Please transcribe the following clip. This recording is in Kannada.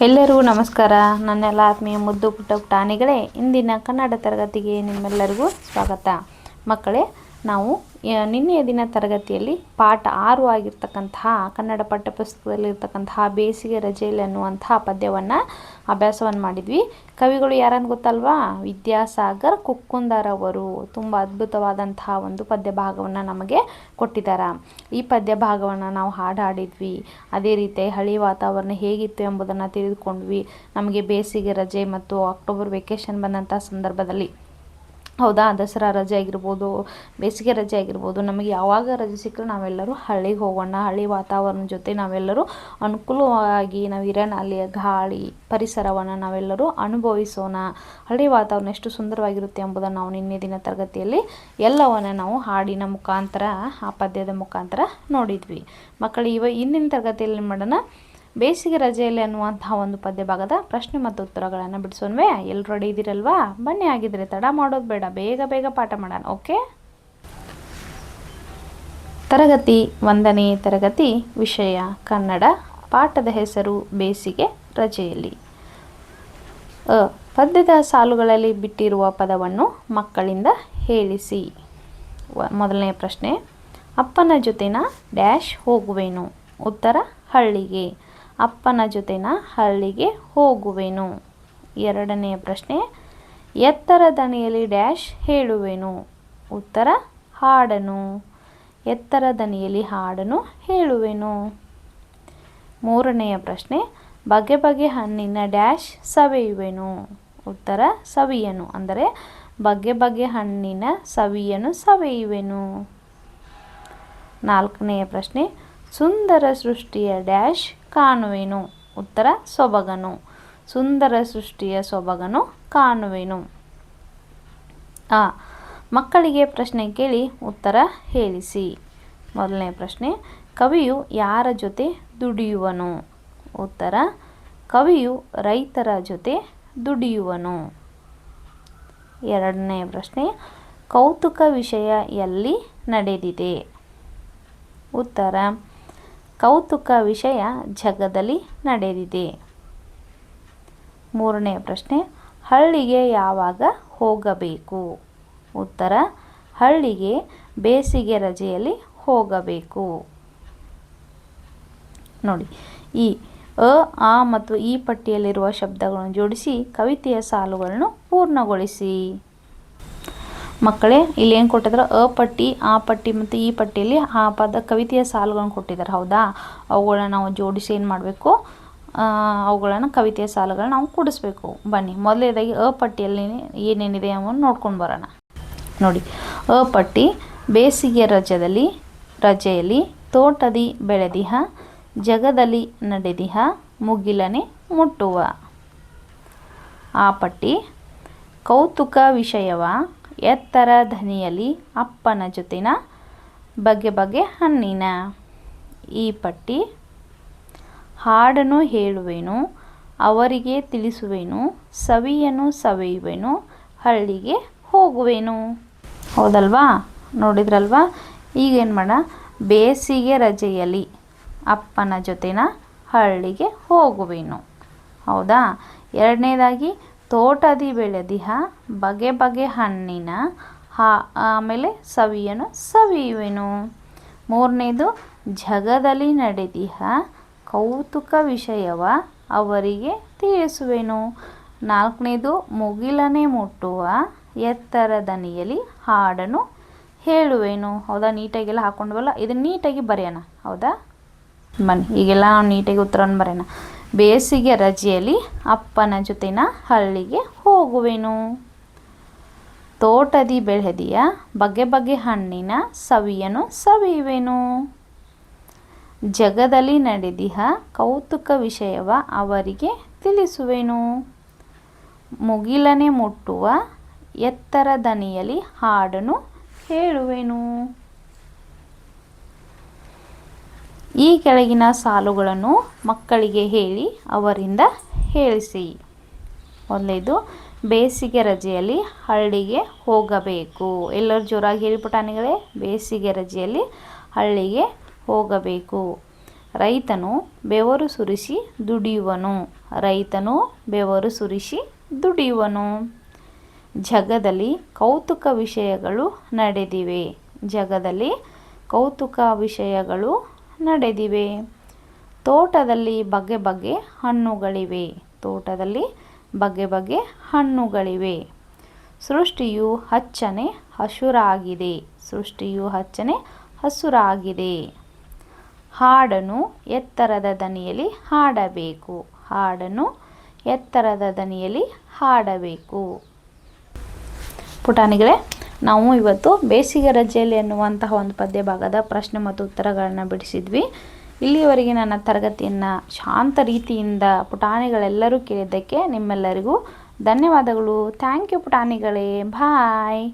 ಎಲ್ಲರಿಗೂ ನಮಸ್ಕಾರ. ನನ್ನೆಲ್ಲ ಆತ್ಮೀಯ ಮುದ್ದು ಪುಟ್ಟ ಪುಟಾಣಿಗಳೇ, ಇಂದಿನ ಕನ್ನಡ ತರಗತಿಗೆ ನಿಮ್ಮೆಲ್ಲರಿಗೂ ಸ್ವಾಗತ. ಮಕ್ಕಳೇ, ನಾವು ನಿನ್ನೆಯ ದಿನ ತರಗತಿಯಲ್ಲಿ ಪಾಠ 6 ಆಗಿರ್ತಕ್ಕಂತಹ ಕನ್ನಡ ಪಠ್ಯಪುಸ್ತಕದಲ್ಲಿರ್ತಕ್ಕಂತಹ ಬೇಸಿಗೆ ರಜೆಯಲ್ಲಿ ಅನ್ನುವಂತಹ ಪದ್ಯವನ್ನು ಅಭ್ಯಾಸವನ್ನು ಮಾಡಿದ್ವಿ. ಕವಿಗಳು ಯಾರನ್ನು ಗೊತ್ತಲ್ವಾ? ವಿದ್ಯಾಸಾಗರ್ ಕುಕ್ಕುಂದರ್ ಅವರು ತುಂಬ ಅದ್ಭುತವಾದಂತಹ ಒಂದು ಪದ್ಯ ಭಾಗವನ್ನು ನಮಗೆ ಕೊಟ್ಟಿದ್ದಾರೆ. ಈ ಪದ್ಯ ಭಾಗವನ್ನು ನಾವು ಹಾಡಿದ್ವಿ. ಅದೇ ರೀತಿ ಹಳ್ಳಿ ವಾತಾವರಣ ಹೇಗಿತ್ತು ಎಂಬುದನ್ನು ತಿಳಿದುಕೊಂಡ್ವಿ. ನಮಗೆ ಬೇಸಿಗೆ ರಜೆ ಮತ್ತು ಅಕ್ಟೋಬರ್ ವೆಕೇಷನ್ ಬಂದಂಥ ಸಂದರ್ಭದಲ್ಲಿ, ಹೌದಾ, ದಸರಾ ರಜೆ ಆಗಿರ್ಬೋದು, ಬೇಸಿಗೆ ರಜೆ ಆಗಿರ್ಬೋದು, ನಮಗೆ ಯಾವಾಗ ರಜೆ ಸಿಕ್ಕರೂ ನಾವೆಲ್ಲರೂ ಹಳ್ಳಿಗೆ ಹೋಗೋಣ. ಹಳ್ಳಿ ವಾತಾವರಣ ಜೊತೆ ನಾವೆಲ್ಲರೂ ಅನುಕೂಲವಾಗಿ ನಾವು ಇರೋಣ. ಅಲ್ಲಿಯ ಗಾಳಿ ಪರಿಸರವನ್ನು ನಾವೆಲ್ಲರೂ ಅನುಭವಿಸೋಣ. ಹಳ್ಳಿ ವಾತಾವರಣ ಎಷ್ಟು ಸುಂದರವಾಗಿರುತ್ತೆ ಎಂಬುದನ್ನು ನಾವು ನಿನ್ನೆ ದಿನ ತರಗತಿಯಲ್ಲಿ ಎಲ್ಲವನ್ನು ನಾವು ಹಾಡಿನ ಮುಖಾಂತರ, ಆ ಪದ್ಯದ ಮುಖಾಂತರ ನೋಡಿದ್ವಿ. ಮಕ್ಕಳು, ಇಂದಿನ ತರಗತಿಯಲ್ಲಿ ಮಾಡೋಣ ಬೇಸಿಗೆ ರಜೆಯಲ್ಲಿ ಅನ್ನುವಂತಹ ಒಂದು ಪದ್ಯ ಭಾಗದ ಪ್ರಶ್ನೆ ಮತ್ತು ಉತ್ತರಗಳನ್ನು ಬಿಡಿಸೋಣವೇ? ಎಲ್ಲರೂ ರೆಡಿ ಇದ್ದೀರಲ್ವಾ? ಬನ್ನಿ, ಆಗಿದ್ರೆ ತಡ ಮಾಡೋದು ಬೇಡ, ಬೇಗ ಬೇಗ ಪಾಠ ಮಾಡೋಣ. ಓಕೆ. ತರಗತಿ 1ನೇ ತರಗತಿ, ವಿಷಯ ಕನ್ನಡ, ಪಾಠದ ಹೆಸರು ಬೇಸಿಗೆ ರಜೆಯಲ್ಲಿ. ಪದ್ಯದ ಸಾಲುಗಳಲ್ಲಿ ಬಿಟ್ಟಿರುವ ಪದವನ್ನು ಮಕ್ಕಳಿಂದ ಹೇಳಿಸಿ. ಮೊದಲನೇ ಪ್ರಶ್ನೆ, ಅಪ್ಪನ ಜೊತೆನ ಡ್ಯಾಶ್ ಹೋಗುವೆನು. ಉತ್ತರ, ಹಳ್ಳಿಗೆ. ಅಪ್ಪನ ಜೊತೆನ ಹಳ್ಳಿಗೆ ಹೋಗುವೆನು. ಎರಡನೆಯ ಪ್ರಶ್ನೆ, ಎತ್ತರ ದನಿಯಲ್ಲಿ ಡ್ಯಾಶ್ ಹೇಳುವೆನು. ಉತ್ತರ, ಹಾಡನು. ಎತ್ತರ ದನಿಯಲ್ಲಿ ಹಾಡನು ಹೇಳುವೆನು. ಮೂರನೆಯ ಪ್ರಶ್ನೆ, ಬಗೆ ಬಗೆ ಹಣ್ಣಿನ ಡ್ಯಾಶ್ ಸವಿಯುವೆನು. ಉತ್ತರ, ಸವಿಯನು. ಅಂದರೆ ಬಗೆ ಬಗೆ ಹಣ್ಣಿನ ಸವಿಯನು ಸವಿಯುವೆನು. ನಾಲ್ಕನೆಯ ಪ್ರಶ್ನೆ, ಸುಂದರ ಸೃಷ್ಟಿಯ ಡ್ಯಾಶ್ ಕಾಣುವೆನು. ಉತ್ತರ, ಸೊಬಗನು. ಸುಂದರ ಸೃಷ್ಟಿಯ ಸೊಬಗನು ಕಾಣುವೆನು. ಮಕ್ಕಳಿಗೆ ಪ್ರಶ್ನೆ ಕೇಳಿ ಉತ್ತರ ಹೇಳಿಸಿ. ಮೊದಲನೇ ಪ್ರಶ್ನೆ, ಕವಿಯು ಯಾರ ಜೊತೆ ದುಡಿಯುವನು. ಉತ್ತರ, ಕವಿಯು ರೈತರ ಜೊತೆ ದುಡಿಯುವನು. ಎರಡನೇ ಪ್ರಶ್ನೆ, ಕೌತುಕ ವಿಷಯ ಎಲ್ಲಿ ನಡೆದಿದೆ. ಉತ್ತರ, ಕೌತುಕ ವಿಷಯ ಜಗದಲ್ಲಿ ನಡೆದಿದೆ. ಮೂರನೇ ಪ್ರಶ್ನೆ, ಹಳ್ಳಿಗೆ ಯಾವಾಗ ಹೋಗಬೇಕು. ಉತ್ತರ, ಹಳ್ಳಿಗೆ ಬೇಸಿಗೆ ರಜೆಯಲ್ಲಿ ಹೋಗಬೇಕು. ನೋಡಿ, ಈ ಆ ಮತ್ತು ಈ ಪಟ್ಟಿಯಲ್ಲಿರುವ ಶಬ್ದಗಳನ್ನು ಜೋಡಿಸಿ ಕವಿತೆಯ ಸಾಲುಗಳನ್ನು ಪೂರ್ಣಗೊಳಿಸಿ. ಮಕ್ಕಳೇ, ಇಲ್ಲಿ ಏನು ಕೊಟ್ಟಿದ್ದಾರೆ? ಅ ಪಟ್ಟಿ, ಆ ಪಟ್ಟಿ ಮತ್ತು ಈ ಪಟ್ಟಿಯಲ್ಲಿ ಆ ಕವಿತೆಯ ಸಾಲುಗಳನ್ನು ಕೊಟ್ಟಿದ್ದಾರೆ. ಹೌದಾ? ಅವುಗಳನ್ನ ನಾವು ಜೋಡಿಸಿ ಏನು ಮಾಡಬೇಕು? ಅವುಗಳನ್ನು ಕವಿತೆಯ ಸಾಲುಗಳನ್ನ ನಾವು ಕೂಡಿಸ್ಬೇಕು. ಬನ್ನಿ, ಮೊದಲನೇದಾಗಿ ಅ ಪಟ್ಟಿಯಲ್ಲಿ ಏನೇನಿದೆ ಅನ್ನೋದು ನೋಡ್ಕೊಂಡು ಬರೋಣ. ನೋಡಿ, ಅ ಪಟ್ಟಿ, ಬೇಸಿಗೆ ರಜೆಯಲ್ಲಿ ತೋಟದಿ ಬೆಳೆದಿಹ, ಜಗದಲ್ಲಿ ನಡೆದಿಹ, ಮುಗಿಲನೆ ಮುಟ್ಟುವ. ಆ ಪಟ್ಟಿ, ಕೌತುಕ ವಿಷಯವ, ಎತ್ತರ ಧನಿಯಲ್ಲಿ ಅಪ್ಪನ ಜೊತೆನ, ಬಗೆ ಬಗೆ ಹಣ್ಣಿನ. ಈ ಪಟ್ಟಿ, ಹಾಡನು ಹೇಳುವೆನು, ಅವರಿಗೆ ತಿಳಿಸುವೆನು, ಸವಿಯನು ಸವಿಯುವೆನು, ಹಳ್ಳಿಗೆ ಹೋಗುವೆನು. ಹೌದಲ್ವಾ? ನೋಡಿದ್ರಲ್ವಾ? ಈಗೇನು ಮಾಡೋಣ? ಬೇಸಿಗೆ ರಜೆಯಲ್ಲಿ ಅಪ್ಪನ ಜೊತೆನ ಹಳ್ಳಿಗೆ ಹೋಗುವೆನು. ಹೌದಾ? ಎರಡನೇದಾಗಿ, ತೋಟದಿ ಬೆಳೆದಿಹ, ಬಗೆ ಬಗೆ ಹಣ್ಣಿನ, ಆಮೇಲೆ ಸವಿಯನು ಸವಿಯುವೆನು. ಮೂರನೇದು, ಜಗದಲ್ಲಿ ನಡೆದಿಹ, ಕೌತುಕ ವಿಷಯವ, ಅವರಿಗೆ ತಿಳಿಸುವೆನು. ನಾಲ್ಕನೇದು, ಮುಗಿಲನೆ ಮುಟ್ಟುವ, ಎತ್ತರ ದನಿಯಲ್ಲಿ ಹಾಡನು ಹೇಳುವೆನು. ಹೌದಾ? ನೀಟಾಗೆಲ್ಲ ಹಾಕೊಂಡ್ವಲ್ಲ, ಇದನ್ನು ನೀಟಾಗಿ ಬರೆಯೋಣ. ಹೌದಾ? ಬನ್ನಿ, ಈಗೆಲ್ಲ ನಾವು ನೀಟಾಗಿ ಉತ್ತರವನ್ನು ಬರೆಯೋಣ. ಬೇಸಿಗೆ ರಜೆಯಲ್ಲಿ ಅಪ್ಪನ ಜೊತೆನ ಹಳ್ಳಿಗೆ ಹೋಗುವೆನು. ತೋಟದಿ ಬೆಳೆದಿಯ, ಬಗೆ ಬಗೆ ಹಣ್ಣಿನ, ಸವಿಯನು ಸವಿಯುವೆನು. ಜಗದಲ್ಲಿ ನಡೆದಿಹ, ಕೌತುಕ ವಿಷಯವ, ಅವರಿಗೆ ತಿಳಿಸುವೆನು. ಮುಗಿಲನೆ ಮುಟ್ಟುವ, ಎತ್ತರ ದನಿಯಲ್ಲಿ ಹಾಡನು ಹೇಳುವೆನು. ಈ ಕೆಳಗಿನ ಸಾಲುಗಳನ್ನು ಮಕ್ಕಳಿಗೆ ಹೇಳಿ ಅವರಿಂದ ಹೇಳಿಸಿ. ಮೊದಲನೇದು, ಬೇಸಿಗೆ ರಜೆಯಲ್ಲಿ ಹಳ್ಳಿಗೆ ಹೋಗಬೇಕು. ಎಲ್ಲರೂ ಜೋರಾಗಿ ಹೇಳಿಪುಟಾಣಿಗಳೇ, ಬೇಸಿಗೆ ರಜೆಯಲ್ಲಿ ಹಳ್ಳಿಗೆ ಹೋಗಬೇಕು. ರೈತನು ಬೆವರು ಸುರಿಸಿ ದುಡಿಯುವನು. ರೈತನು ಬೆವರು ಸುರಿಸಿ ದುಡಿಯುವನು. ಜಗದಲ್ಲಿ ಕೌತುಕ ವಿಷಯಗಳು ನಡೆದಿವೆ. ಜಗದಲ್ಲಿ ಕೌತುಕ ವಿಷಯಗಳು ನಡೆದಿವೆ. ತೋಟದಲ್ಲಿ ಬಗೆ ಬಗೆ ಹಣ್ಣುಗಳಿವೆ. ತೋಟದಲ್ಲಿ ಬಗೆ ಬಗೆ ಹಣ್ಣುಗಳಿವೆ. ಸೃಷ್ಟಿಯು ಹಚ್ಚನೆ ಹಸುರಾಗಿದೆ. ಸೃಷ್ಟಿಯು ಹಚ್ಚನೆ ಹಸುರಾಗಿದೆ. ಹಾಡನ್ನು ಎತ್ತರದ ದನಿಯಲ್ಲಿ ಹಾಡಬೇಕು. ಹಾಡನ್ನು ಎತ್ತರದ ದನಿಯಲ್ಲಿ ಹಾಡಬೇಕು. ಪುಟಾಣಿಗಳೇ, ನಾವು ಇವತ್ತು ಬೇಸಿಗೆ ರಜೆಯಲ್ಲಿ ಎನ್ನುವಂತಹ ಒಂದು ಪದ್ಯ ಭಾಗದ ಪ್ರಶ್ನೆ ಮತ್ತು ಉತ್ತರಗಳನ್ನು ಬಿಡಿಸಿದ್ವಿ. ಇಲ್ಲಿಯವರೆಗೆ ನನ್ನ ತರಗತಿಯನ್ನು ಶಾಂತ ರೀತಿಯಿಂದ ಪುಟಾಣಿಗಳೆಲ್ಲರೂ ಕೇಳಿದ್ದಕ್ಕೆ ನಿಮ್ಮೆಲ್ಲರಿಗೂ ಧನ್ಯವಾದಗಳು. ಥ್ಯಾಂಕ್ ಯು ಪುಟಾಣಿಗಳೇ. ಬಾಯ್.